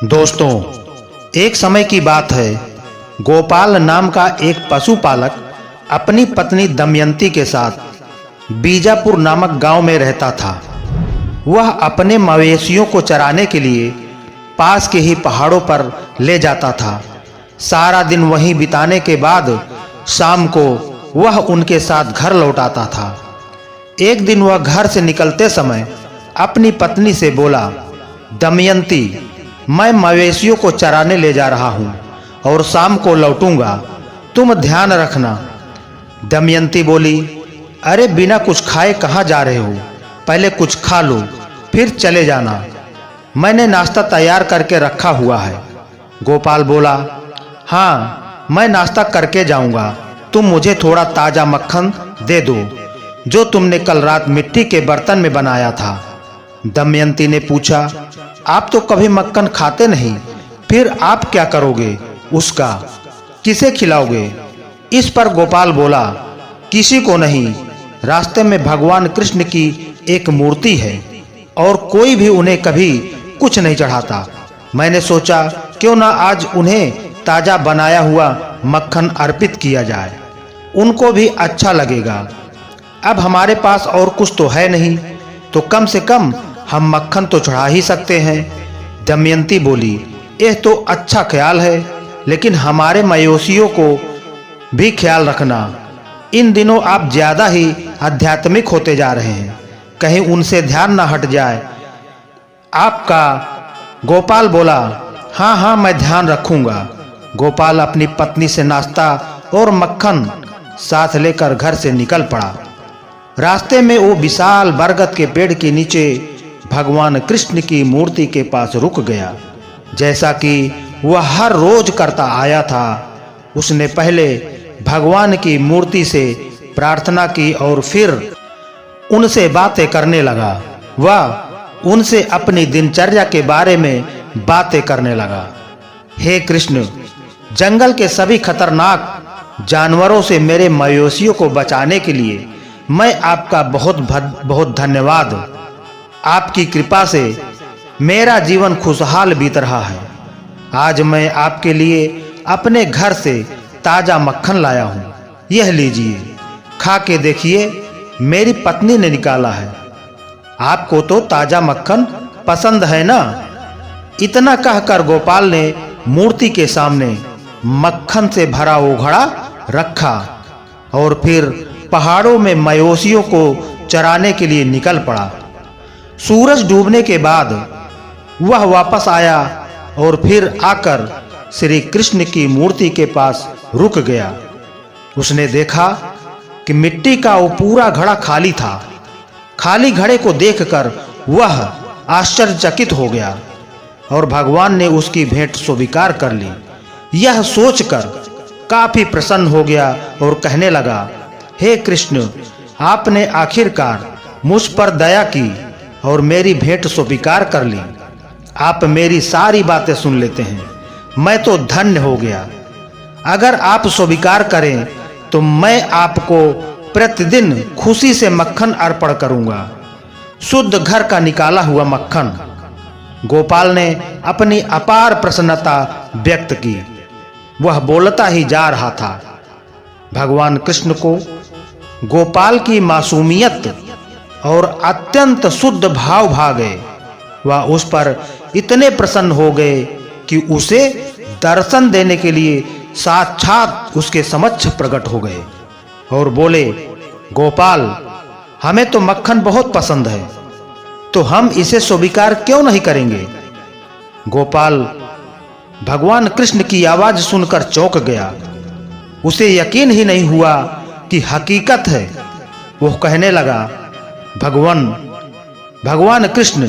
दोस्तों, एक समय की बात है। गोपाल नाम का एक पशुपालक अपनी पत्नी दमयंती के साथ बीजापुर नामक गांव में रहता था। वह अपने मवेशियों को चराने के लिए पास के ही पहाड़ों पर ले जाता था। सारा दिन वहीं बिताने के बाद शाम को वह उनके साथ घर लौट आता था। एक दिन वह घर से निकलते समय अपनी पत्नी से बोला, दमयंती, मैं मवेशियों को चराने ले जा रहा हूँ और शाम को लौटूंगा, तुम ध्यान रखना। दमयंती बोली, अरे बिना कुछ खाए कहाँ जा रहे हो? पहले कुछ खा लो, फिर चले जाना। मैंने नाश्ता तैयार करके रखा हुआ है। गोपाल बोला, हाँ, मैं नाश्ता करके जाऊंगा। तुम मुझे थोड़ा ताज़ा मक्खन दे दो, जो तुमने कल रात मिट्टी के बर्तन में बनाया था। दमयंती ने पूछा, आप तो कभी मक्खन खाते नहीं, फिर आप क्या करोगे उसका? किसे खिलाओगे? इस पर गोपाल बोला, किसी को नहीं। रास्ते में भगवान कृष्ण की एक मूर्ति है और कोई भी उन्हें कभी कुछ नहीं चढ़ाता। मैंने सोचा क्यों ना आज उन्हें ताज़ा बनाया हुआ मक्खन अर्पित किया जाए, उनको भी अच्छा लगेगा। अब हमारे पास और कुछ तो है नहीं, तो कम से कम हम मक्खन तो चढ़ा ही सकते हैं। दमयंती बोली, यह तो अच्छा ख्याल है, लेकिन हमारे मवेशियों को भी ख्याल रखना। इन दिनों आप ज्यादा ही आध्यात्मिक होते जा रहे हैं, कहीं उनसे ध्यान ना हट जाए आपका। गोपाल बोला, हाँ हाँ, मैं ध्यान रखूंगा। गोपाल अपनी पत्नी से नाश्ता और मक्खन साथ लेकर घर से निकल पड़ा। रास्ते में वो विशाल बरगद के पेड़ के नीचे भगवान कृष्ण की मूर्ति के पास रुक गया। जैसा कि वह हर रोज करता आया था, उसने पहले भगवान की मूर्ति से प्रार्थना की और फिर उनसे बातें करने लगा। वह उनसे अपनी दिनचर्या के बारे में बातें करने लगा। हे कृष्ण, जंगल के सभी खतरनाक जानवरों से मेरे मवेशियों को बचाने के लिए मैं आपका बहुत बहुत धन्यवाद। आपकी कृपा से मेरा जीवन खुशहाल बीत रहा है। आज मैं आपके लिए अपने घर से ताज़ा मक्खन लाया हूँ, यह लीजिए, खा के देखिए, मेरी पत्नी ने निकाला है। आपको तो ताज़ा मक्खन पसंद है ना? इतना कहकर गोपाल ने मूर्ति के सामने मक्खन से भरा ओघड़ा रखा और फिर पहाड़ों में मवेशियों को चराने के लिए निकल पड़ा। सूरज डूबने के बाद वह वापस आया और फिर आकर श्री कृष्ण की मूर्ति के पास रुक गया। उसने देखा कि मिट्टी का वो पूरा घड़ा खाली था। खाली घड़े को देखकर वह आश्चर्यचकित हो गया और भगवान ने उसकी भेंट स्वीकार कर ली। यह सोचकर काफी प्रसन्न हो गया और कहने लगा, हे कृष्ण, आपने आखिरकार मुझ पर दया की और मेरी भेंट स्वीकार कर ली। आप मेरी सारी बातें सुन लेते हैं, मैं तो धन्य हो गया। अगर आप स्वीकार करें तो मैं आपको प्रतिदिन खुशी से मक्खन अर्पण करूंगा, शुद्ध घर का निकाला हुआ मक्खन। गोपाल ने अपनी अपार प्रसन्नता व्यक्त की। वह बोलता ही जा रहा था। भगवान कृष्ण को गोपाल की मासूमियत और अत्यंत शुद्ध भाव भा गए। वह उस पर इतने प्रसन्न हो गए कि उसे दर्शन देने के लिए साक्षात उसके समक्ष प्रकट हो गए और बोले, गोपाल, हमें तो मक्खन बहुत पसंद है, तो हम इसे स्वीकार क्यों नहीं करेंगे? गोपाल भगवान कृष्ण की आवाज सुनकर चौंक गया। उसे यकीन ही नहीं हुआ कि हकीकत है। वो कहने लगा, भगवान कृष्ण,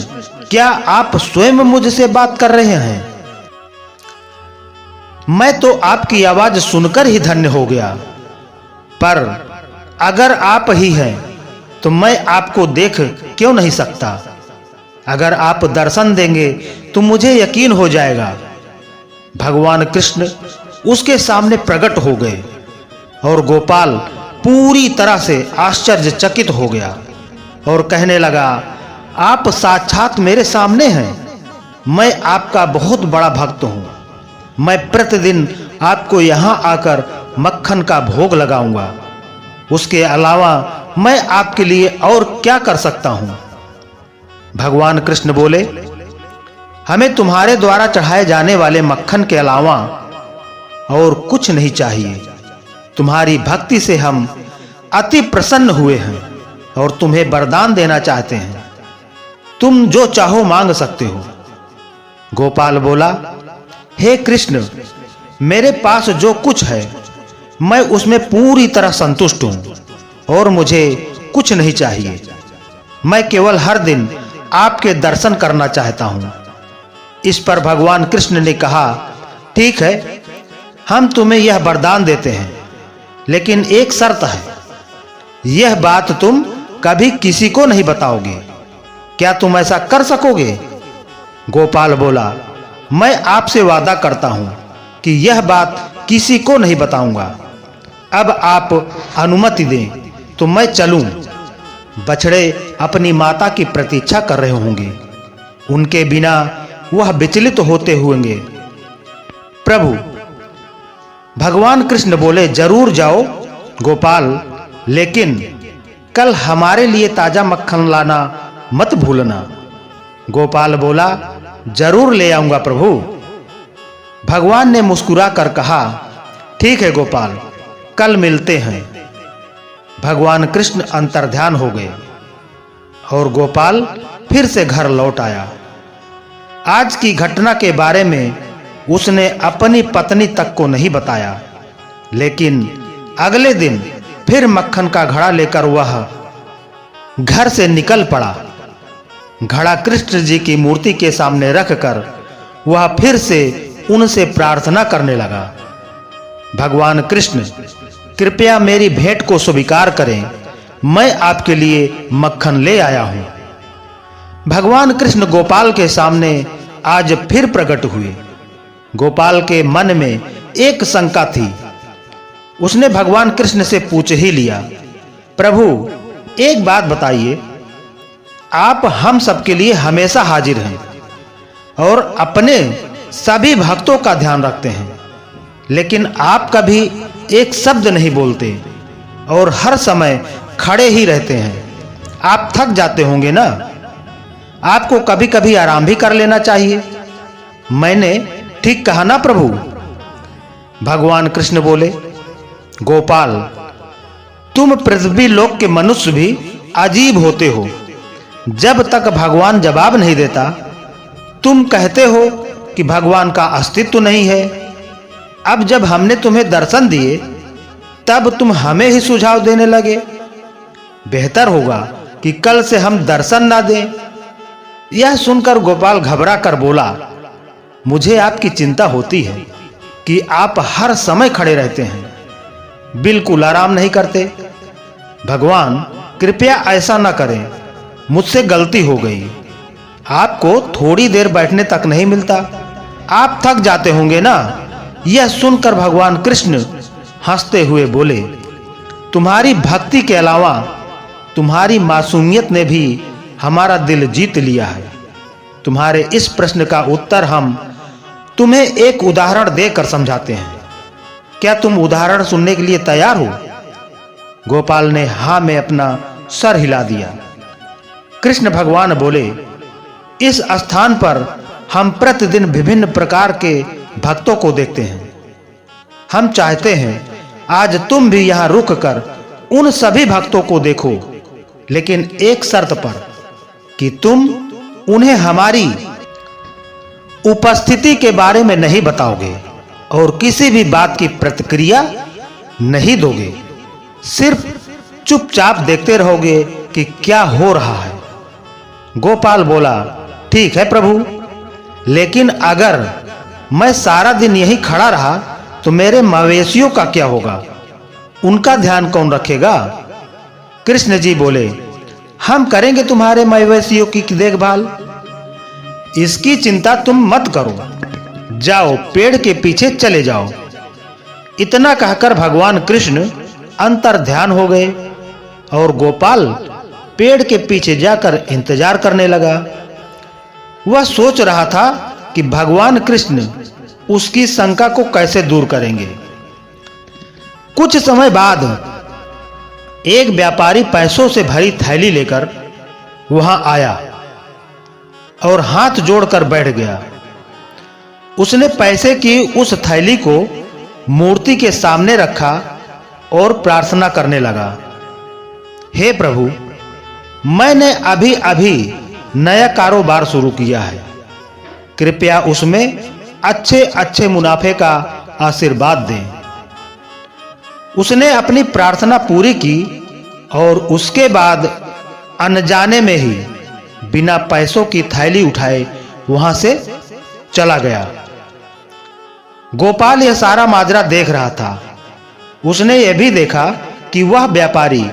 क्या आप स्वयं मुझसे बात कर रहे हैं? मैं तो आपकी आवाज सुनकर ही धन्य हो गया, पर अगर आप ही हैं तो मैं आपको देख क्यों नहीं सकता? अगर आप दर्शन देंगे तो मुझे यकीन हो जाएगा। भगवान कृष्ण उसके सामने प्रकट हो गए और गोपाल पूरी तरह से आश्चर्यचकित हो गया और कहने लगा, आप साक्षात मेरे सामने हैं। मैं आपका बहुत बड़ा भक्त हूं। मैं प्रतिदिन आपको यहां आकर मक्खन का भोग लगाऊंगा। उसके अलावा मैं आपके लिए और क्या कर सकता हूं? भगवान कृष्ण बोले, हमें तुम्हारे द्वारा चढ़ाए जाने वाले मक्खन के अलावा और कुछ नहीं चाहिए। तुम्हारी भक्ति से हम अति प्रसन्न हुए हैं और तुम्हें वरदान देना चाहते हैं। तुम जो चाहो मांग सकते हो। गोपाल बोला, हे कृष्ण, मेरे पास जो कुछ है मैं उसमें पूरी तरह संतुष्ट हूं और मुझे कुछ नहीं चाहिए। मैं केवल हर दिन आपके दर्शन करना चाहता हूं। इस पर भगवान कृष्ण ने कहा, ठीक है, हम तुम्हें यह वरदान देते हैं, लेकिन एक शर्त है। यह बात तुम कभी किसी को नहीं बताओगे। क्या तुम ऐसा कर सकोगे? गोपाल बोला, मैं आपसे वादा करता हूं कि यह बात किसी को नहीं बताऊंगा। अब आप अनुमति दें तो मैं चलूं। बछड़े अपनी माता की प्रतीक्षा कर रहे होंगे। उनके बिना वह विचलित होते होंगे। प्रभु, भगवान कृष्ण बोले, जरूर जाओ गोपाल, लेकिन कल हमारे लिए ताजा मक्खन लाना मत भूलना। गोपाल बोला, जरूर ले आऊंगा प्रभु। भगवान ने मुस्कुरा कर कहा, ठीक है गोपाल, कल मिलते हैं। भगवान कृष्ण अंतर्ध्यान हो गए और गोपाल फिर से घर लौट आया। आज की घटना के बारे में उसने अपनी पत्नी तक को नहीं बताया, लेकिन अगले दिन फिर मक्खन का घड़ा लेकर वह घर से निकल पड़ा। घड़ा कृष्ण जी की मूर्ति के सामने रखकर वह फिर से उनसे प्रार्थना करने लगा, भगवान कृष्ण, कृपया मेरी भेंट को स्वीकार करें। मैं आपके लिए मक्खन ले आया हूं। भगवान कृष्ण गोपाल के सामने आज फिर प्रकट हुए। गोपाल के मन में एक शंका थी। उसने भगवान कृष्ण से पूछ ही लिया, प्रभु, एक बात बताइए, आप हम सबके लिए हमेशा हाजिर हैं और अपने सभी भक्तों का ध्यान रखते हैं, लेकिन आप कभी एक शब्द नहीं बोलते और हर समय खड़े ही रहते हैं। आप थक जाते होंगे ना? आपको कभी-कभी आराम भी कर लेना चाहिए। मैंने ठीक कहा ना प्रभु? भगवान कृष्ण बोले, गोपाल, तुम पृथ्वी लोक के मनुष्य भी अजीब होते हो। जब तक भगवान जवाब नहीं देता, तुम कहते हो कि भगवान का अस्तित्व नहीं है। अब जब हमने तुम्हें दर्शन दिए, तब तुम हमें ही सुझाव देने लगे। बेहतर होगा कि कल से हम दर्शन ना दें। यह सुनकर गोपाल घबरा कर बोला, मुझे आपकी चिंता होती है कि आप हर समय खड़े रहते हैं, बिल्कुल आराम नहीं करते। भगवान, कृपया ऐसा ना करें, मुझसे गलती हो गई। आपको थोड़ी देर बैठने तक नहीं मिलता। आप थक जाते होंगे ना? यह सुनकर भगवान कृष्ण हंसते हुए बोले, तुम्हारी भक्ति के अलावा तुम्हारी मासूमियत ने भी हमारा दिल जीत लिया है। तुम्हारे इस प्रश्न का उत्तर हम तुम्हें एक उदाहरण देकर समझाते हैं। क्या तुम उदाहरण सुनने के लिए तैयार हो? गोपाल ने हां में अपना सर हिला दिया। कृष्ण भगवान बोले, इस स्थान पर हम प्रतिदिन विभिन्न प्रकार के भक्तों को देखते हैं। हम चाहते हैं आज तुम भी यहां रुककर उन सभी भक्तों को देखो, लेकिन एक शर्त पर कि तुम उन्हें हमारी उपस्थिति के बारे में नहीं बताओगे और किसी भी बात की प्रतिक्रिया नहीं दोगे। सिर्फ चुपचाप देखते रहोगे कि क्या हो रहा है। गोपाल बोला, ठीक है प्रभु, लेकिन अगर मैं सारा दिन यहीं खड़ा रहा तो मेरे मवेशियों का क्या होगा? उनका ध्यान कौन रखेगा? कृष्ण जी बोले, हम करेंगे तुम्हारे मवेशियों की देखभाल। इसकी चिंता तुम मत करो। जाओ, पेड़ के पीछे चले जाओ। इतना कहकर भगवान कृष्ण अंतर्ध्यान हो गए और गोपाल पेड़ के पीछे जाकर इंतजार करने लगा। वह सोच रहा था कि भगवान कृष्ण उसकी शंका को कैसे दूर करेंगे। कुछ समय बाद एक व्यापारी पैसों से भरी थैली लेकर वहां आया और हाथ जोड़कर बैठ गया। उसने पैसे की उस थैली को मूर्ति के सामने रखा और प्रार्थना करने लगा, हे प्रभु, मैंने अभी अभी नया कारोबार शुरू किया है, कृपया उसमें अच्छे अच्छे मुनाफे का आशीर्वाद दें। उसने अपनी प्रार्थना पूरी की और उसके बाद अनजाने में ही बिना पैसों की थैली उठाए वहां से चला गया। गोपाल यह सारा माजरा देख रहा था। उसने यह भी देखा कि वह व्यापारी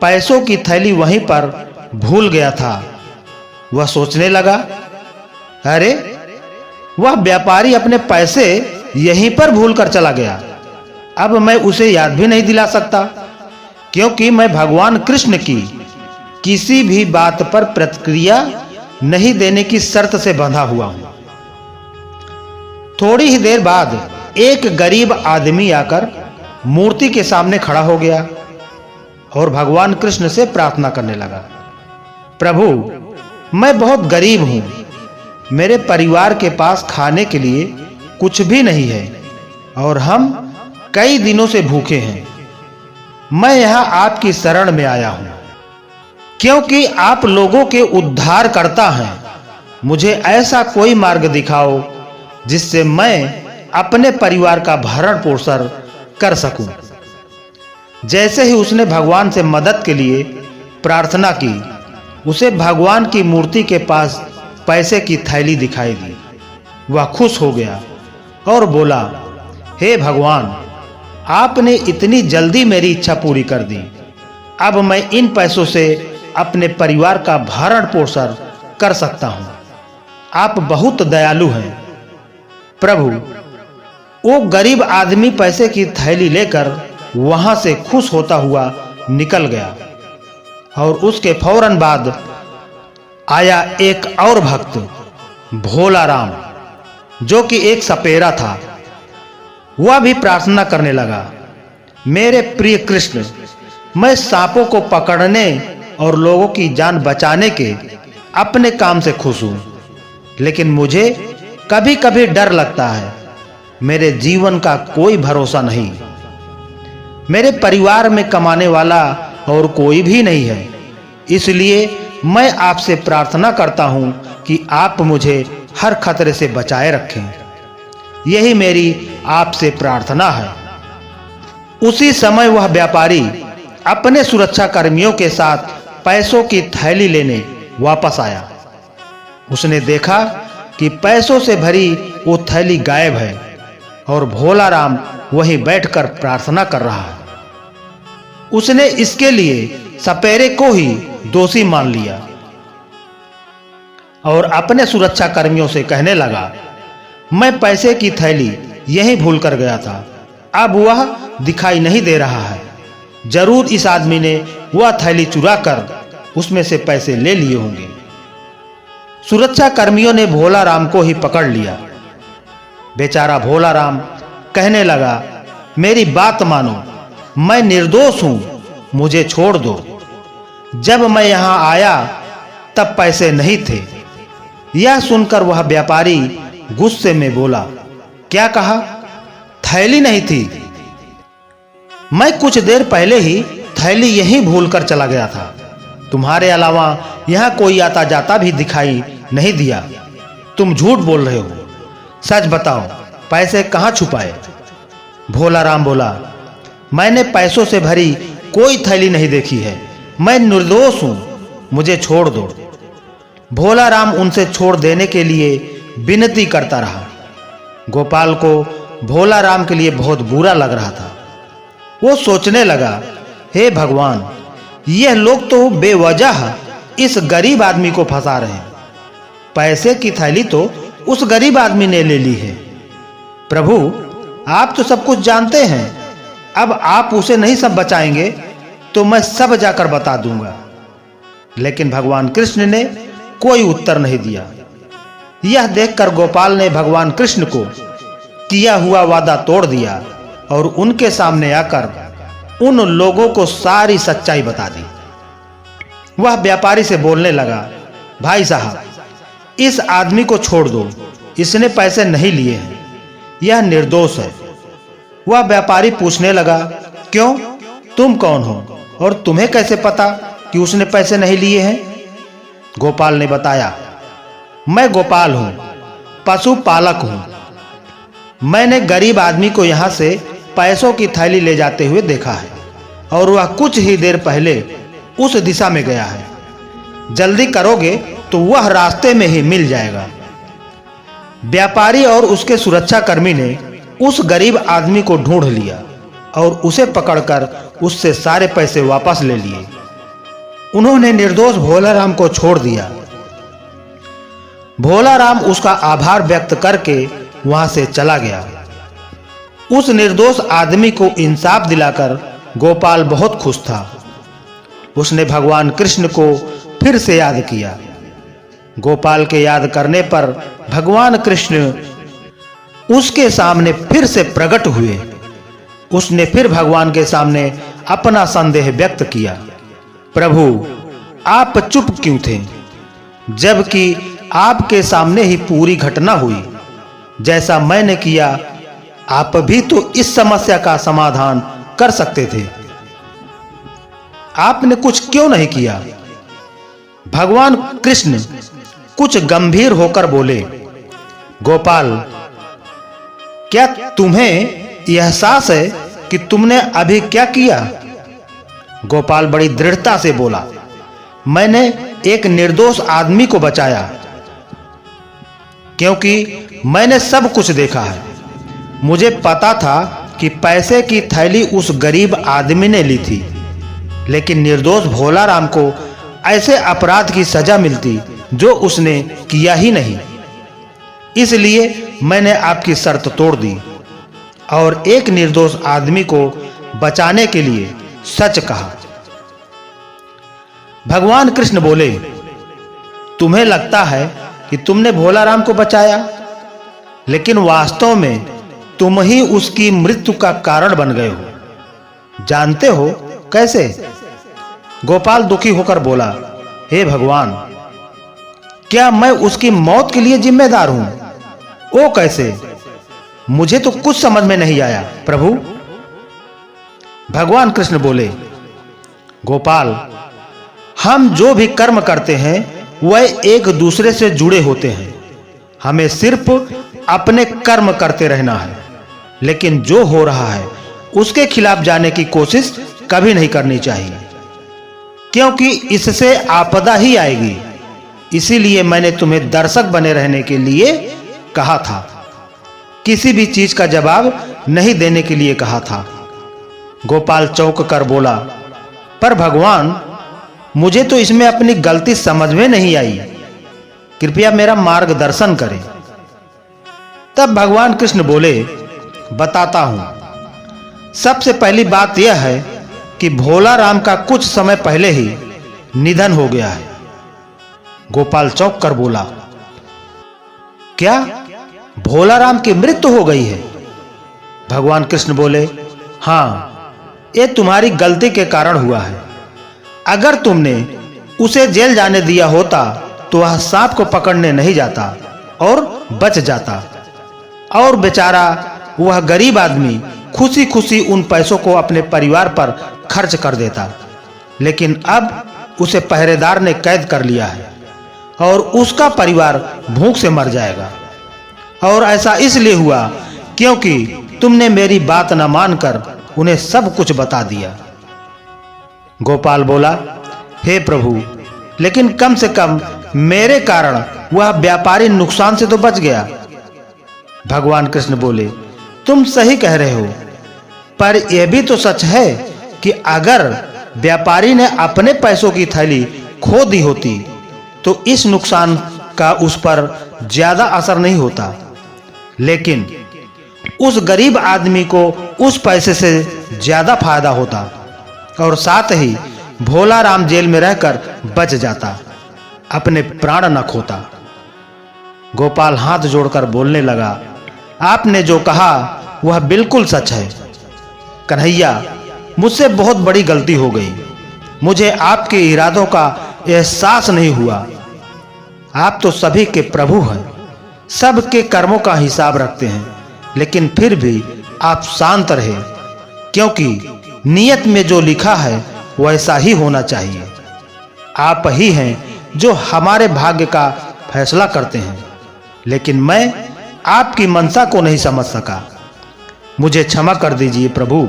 पैसों की थैली वहीं पर भूल गया था। वह सोचने लगा, अरे, वह व्यापारी अपने पैसे यहीं पर भूल कर चला गया। अब मैं उसे याद भी नहीं दिला सकता, क्योंकि मैं भगवान कृष्ण की किसी भी बात पर प्रतिक्रिया नहीं देने की शर्त से बंधा हुआ हूं। थोड़ी ही देर बाद एक गरीब आदमी आकर मूर्ति के सामने खड़ा हो गया और भगवान कृष्ण से प्रार्थना करने लगा, प्रभु, मैं बहुत गरीब हूं, मेरे परिवार के पास खाने के लिए कुछ भी नहीं है और हम कई दिनों से भूखे हैं। मैं यहां आपकी शरण में आया हूं, क्योंकि आप लोगों के उद्धार करता हैं। मुझे ऐसा कोई मार्ग दिखाओ जिससे मैं अपने परिवार का भरण पोषण कर सकूं। जैसे ही उसने भगवान से मदद के लिए प्रार्थना की, उसे भगवान की मूर्ति के पास पैसे की थैली दिखाई दी। वह खुश हो गया और बोला, हे भगवान, आपने इतनी जल्दी मेरी इच्छा पूरी कर दी। अब मैं इन पैसों से अपने परिवार का भरण पोषण कर सकता हूं। आप बहुत दयालु हैं। प्रभु, वो गरीब आदमी पैसे की थैली लेकर वहां से खुश होता हुआ निकल गया और उसके फौरन बाद आया एक और भक्त, भोला राम, जो कि एक सपेरा था। वह भी प्रार्थना करने लगा, मेरे प्रिय कृष्ण, मैं सांपों को पकड़ने और लोगों की जान बचाने के अपने काम से खुश हूं, लेकिन मुझे कभी-कभी डर लगता है। मेरे जीवन का कोई भरोसा नहीं। मेरे परिवार में कमाने वाला और कोई भी नहीं है, इसलिए मैं आपसे प्रार्थना करता हूं कि आप मुझे हर खतरे से बचाए रखें। यही मेरी आपसे प्रार्थना है। उसी समय वह व्यापारी अपने सुरक्षा कर्मियों के साथ पैसों की थैली लेने वापस आया। उसने देखा कि पैसों से भरी वो थैली गायब है और भोला राम वहीं बैठकर प्रार्थना कर रहा है। उसने इसके लिए सपेरे को ही दोषी मान लिया और अपने सुरक्षा कर्मियों से कहने लगा, मैं पैसे की थैली यहीं भूल कर गया था, अब वह दिखाई नहीं दे रहा है। जरूर इस आदमी ने वह थैली चुरा कर उसमें से पैसे ले लिए होंगे। सुरक्षा कर्मियों ने भोला राम को ही पकड़ लिया। बेचारा भोला राम कहने लगा, मेरी बात मानो, मैं निर्दोष हूं, मुझे छोड़ दो। जब मैं यहां आया तब पैसे नहीं थे। यह सुनकर वह व्यापारी गुस्से में बोला, क्या कहा? थैली नहीं थी? मैं कुछ देर पहले ही थैली यहीं भूलकर चला गया था। तुम्हारे अलावा यहां कोई आता जाता भी दिखाई नहीं दिया। तुम झूठ बोल रहे हो। सच बताओ, पैसे कहां छुपाए? भोला राम बोला, मैंने पैसों से भरी कोई थैली नहीं देखी है। मैं निर्दोष हूं, मुझे छोड़ दो। भोला राम उनसे छोड़ देने के लिए विनती करता रहा। गोपाल को भोला राम के लिए बहुत बुरा लग रहा था। वो सोचने लगा, हे भगवान, यह लोग तो बेवजह इस गरीब आदमी को फंसा रहे हैं। पैसे की थैली तो उस गरीब आदमी ने ले ली है। प्रभु, आप तो सब कुछ जानते हैं। अब आप उसे नहीं सब बचाएंगे तो मैं सब जाकर बता दूंगा। लेकिन भगवान कृष्ण ने कोई उत्तर नहीं दिया। यह देखकर गोपाल ने भगवान कृष्ण को किया हुआ वादा तोड़ दिया और उनके सामने आकर उन लोगों को सारी सच्चाई बता दी। वह व्यापारी से बोलने लगा, भाई साहब, इस आदमी को छोड़ दो, इसने पैसे नहीं लिए हैं, यह निर्दोष है। वह व्यापारी पूछने लगा, क्यों, तुम कौन हो और तुम्हें कैसे पता कि उसने पैसे नहीं लिए हैं? गोपाल ने बताया, मैं गोपाल हूं, पशुपालक हूं। मैंने गरीब आदमी को यहां से पैसों की थैली ले जाते हुए देखा है और वह कुछ ही देर पहले उस दिशा में गया है। जल्दी करोगे तो वह रास्ते में ही मिल जाएगा। व्यापारी और उसके सुरक्षाकर्मी ने उस गरीब आदमी को ढूंढ लिया और उसे पकड़कर उससे सारे पैसे वापस ले लिए। उन्होंने निर्दोष भोलाराम को छोड़ दिया। भोलाराम उसका आभार व्यक्त करके वहां से चला गया। उस निर्दोष आदमी को इंसाफ दिलाकर गोपाल बहुत खुश था। उसने भगवान कृष्ण को फिर से याद किया। गोपाल के याद करने पर भगवान कृष्ण उसके सामने फिर से प्रकट हुए। उसने फिर भगवान के सामने अपना संदेह व्यक्त किया, प्रभु, आप चुप क्यों थे, जबकि आपके सामने ही पूरी घटना हुई। जैसा मैंने किया, आप भी तो इस समस्या का समाधान कर सकते थे। आपने कुछ क्यों नहीं किया? भगवान कृष्ण कुछ गंभीर होकर बोले, गोपाल, क्या तुम्हें एहसास है कि तुमने अभी क्या किया? गोपाल बड़ी दृढ़ता से बोला, मैंने एक निर्दोष आदमी को बचाया, क्योंकि मैंने सब कुछ देखा है। मुझे पता था कि पैसे की थैली उस गरीब आदमी ने ली थी, लेकिन निर्दोष भोलाराम को ऐसे अपराध की सजा मिलती जो उसने किया ही नहीं। इसलिए मैंने आपकी शर्त तोड़ दी और एक निर्दोष आदमी को बचाने के लिए सच कहा। भगवान कृष्ण बोले, तुम्हें लगता है कि तुमने भोलाराम को बचाया, लेकिन वास्तव में तुम ही उसकी मृत्यु का कारण बन गए हो। जानते हो कैसे? गोपाल दुखी होकर बोला, हे भगवान, क्या मैं उसकी मौत के लिए जिम्मेदार हूं? वो कैसे? मुझे तो कुछ समझ में नहीं आया प्रभु। भगवान कृष्ण बोले, गोपाल, हम जो भी कर्म करते हैं वह एक दूसरे से जुड़े होते हैं। हमें सिर्फ अपने कर्म करते रहना है, लेकिन जो हो रहा है उसके खिलाफ जाने की कोशिश कभी नहीं करनी चाहिए, क्योंकि इससे आपदा ही आएगी। इसीलिए मैंने तुम्हें दर्शक बने रहने के लिए कहा था, किसी भी चीज का जवाब नहीं देने के लिए कहा था। गोपाल चौंक कर बोला, पर भगवान, मुझे तो इसमें अपनी गलती समझ में नहीं आई, कृपया मेरा मार्गदर्शन करें। तब भगवान कृष्ण बोले, बताता हूं। सबसे पहली बात यह है कि भोलाराम का कुछ समय पहले ही निधन हो गया है। गोपाल चौंक कर बोला, क्या भोलाराम की मृत्यु हो गई है? भगवान कृष्ण बोले, हां, ये तुम्हारी गलती के कारण हुआ है। अगर तुमने उसे जेल जाने दिया होता तो वह सांप को पकड़ने नहीं जाता और बच जाता, और बेचारा वह गरीब आदमी खुशी खुशी उन पैसों को अपने परिवार पर खर्च कर देता। लेकिन अब उसे पहरेदार ने कैद कर लिया है और उसका परिवार भूख से मर जाएगा। और ऐसा इसलिए हुआ क्योंकि तुमने मेरी बात न मानकर उन्हें सब कुछ बता दिया। गोपाल बोला, हे प्रभु, लेकिन कम से कम मेरे कारण वह व्यापारी नुकसान से तो बच गया। भगवान कृष्ण बोले, तुम सही कह रहे हो, पर यह भी तो सच है कि अगर व्यापारी ने अपने पैसों की थैली खो दी होती तो इस नुकसान का उस पर ज्यादा असर नहीं होता, लेकिन उस गरीब आदमी को उस पैसे से ज्यादा फायदा होता और साथ ही भोलाराम जेल में रहकर बच जाता, अपने प्राण न खोता। गोपाल हाथ जोड़कर बोलने लगा, आपने जो कहा वह बिल्कुल सच है। कन्हैया, मुझसे बहुत बड़ी गलती हो गई। मुझे आपके इरादों का एहसास नहीं हुआ। आप तो सभी के प्रभु हैं, सबके कर्मों का हिसाब रखते हैं, लेकिन फिर भी आप शांत रहे, क्योंकि नियत में जो लिखा है वैसा ही होना चाहिए। आप ही हैं जो हमारे भाग्य का फैसला करते हैं, लेकिन मैं आपकी मनसा को नहीं समझ सका। मुझे क्षमा कर दीजिए प्रभु,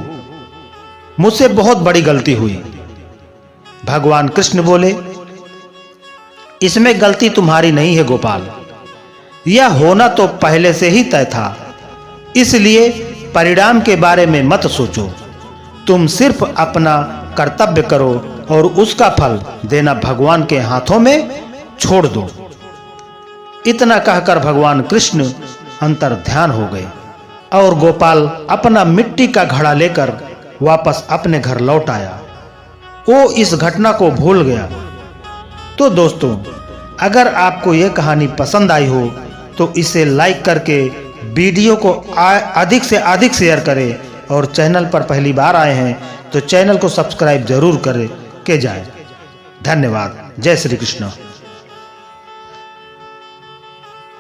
मुझसे बहुत बड़ी गलती हुई। भगवान कृष्ण बोले, इसमें गलती तुम्हारी नहीं है गोपाल, यह होना तो पहले से ही तय था, इसलिए परिणाम के बारे में मत सोचो। तुम सिर्फ अपना कर्तव्य करो और उसका फल देना भगवान के हाथों में छोड़ दो। इतना कहकर भगवान कृष्ण अंतर्ध्यान हो गए और गोपाल अपना मिट्टी का घड़ा लेकर वापस अपने घर लौट आया। वो इस घटना को भूल गया। तो दोस्तों, अगर आपको यह कहानी पसंद आई हो तो इसे लाइक करके वीडियो को अधिक से अधिक शेयर करें, और चैनल पर पहली बार आए हैं तो चैनल को सब्सक्राइब जरूर करें के जाए। धन्यवाद। जय श्री कृष्ण।